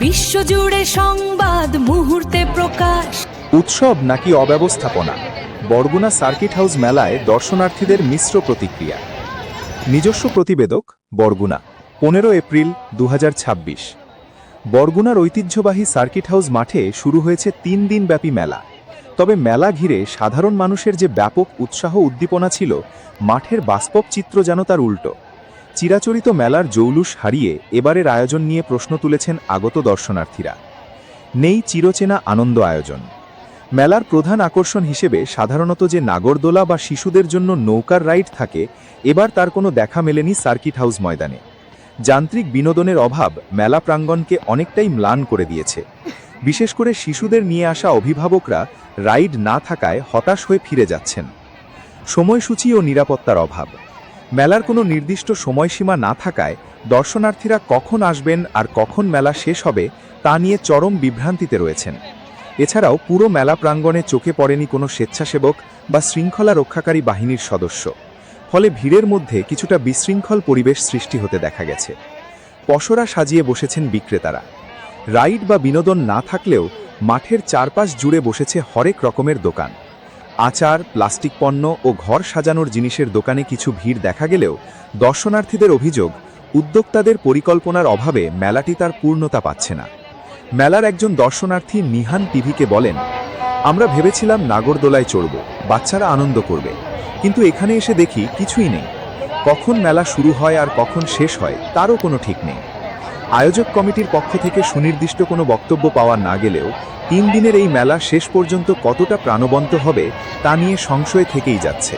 বিশ্বজুড়ে সংবাদ মুহূর্তে প্রকাশ। উৎসব নাকি অব্যবস্থাপনা? বরগুনা সার্কিট হাউস মেলায় দর্শনার্থীদের মিশ্র প্রতিক্রিয়া। নিজস্ব প্রতিবেদক, বরগুনা, 15 এপ্রিল 2026। বরগুনার ঐতিহ্যবাহী সার্কিট হাউস মাঠে শুরু হয়েছে 3 দিনব্যাপী মেলা। তবে মেলা ঘিরে সাধারণ মানুষের যে ব্যাপক উৎসাহ উদ্দীপনা ছিল, মাঠের বাস্তব চিত্র যেন তার উল্টো। চিরাচরিত মেলার জৌলুস হারিয়ে এবারের আয়োজন নিয়ে প্রশ্ন তুলেছেন আগত দর্শনার্থীরা। নেই চিরচেনা আনন্দ আয়োজন। মেলার প্রধান আকর্ষণ হিসেবে সাধারণত যে নাগরদোলা বা শিশুদের জন্য নৌকার রাইড থাকে, এবার তার কোনো দেখা মেলেনি সার্কিট হাউস ময়দানে। যান্ত্রিক বিনোদনের অভাব মেলা প্রাঙ্গণকে অনেকটাই ম্লান করে দিয়েছে। বিশেষ করে শিশুদের নিয়ে আসা অভিভাবকরা রাইড না থাকায় হতাশ হয়ে ফিরে যাচ্ছেন। সময়সূচি ও নিরাপত্তার অভাব। মেলার কোনো নির্দিষ্ট সময়সীমা না থাকায় দর্শনার্থীরা কখন আসবেন আর কখন মেলা শেষ হবে তা নিয়ে চরম বিভ্রান্তিতে রয়েছেন। এছাড়াও পুরো মেলা প্রাঙ্গণে চোখে পড়েনি কোনো স্বেচ্ছাসেবক বা শৃঙ্খলা রক্ষাকারী বাহিনীর সদস্য। ফলে ভিড়ের মধ্যে কিছুটা বিশৃঙ্খল পরিবেশ সৃষ্টি হতে দেখা গেছে। পসরা সাজিয়ে বসেছেন বিক্রেতারা। রাইড বা বিনোদন না থাকলেও মাঠের চারপাশ জুড়ে বসেছে হরেক রকমের দোকান। আচার, প্লাস্টিক পণ্য ও ঘর সাজানোর জিনিসের দোকানে কিছু ভিড় দেখা গেলেও দর্শনার্থীদের অভিযোগ, উদ্যোক্তাদের পরিকল্পনার অভাবে মেলাটি তার পূর্ণতা পাচ্ছে না। মেলার একজন দর্শনার্থী নিহান টিভিকে বলেন, আমরা ভেবেছিলাম নাগরদোলায় চড়ব, বাচ্চারা আনন্দ করবে, কিন্তু এখানে এসে দেখি কিছুই নেই। কখন মেলা শুরু হয় আর কখন শেষ হয় তারও কোনো ঠিক নেই। আয়োজক কমিটির পক্ষ থেকে সুনির্দিষ্ট কোনো বক্তব্য পাওয়া না গেলেও 3 দিনের এই মেলা শেষ পর্যন্ত কতটা প্রাণবন্ত হবে তা নিয়ে সংশয় থেকেই যাচ্ছে।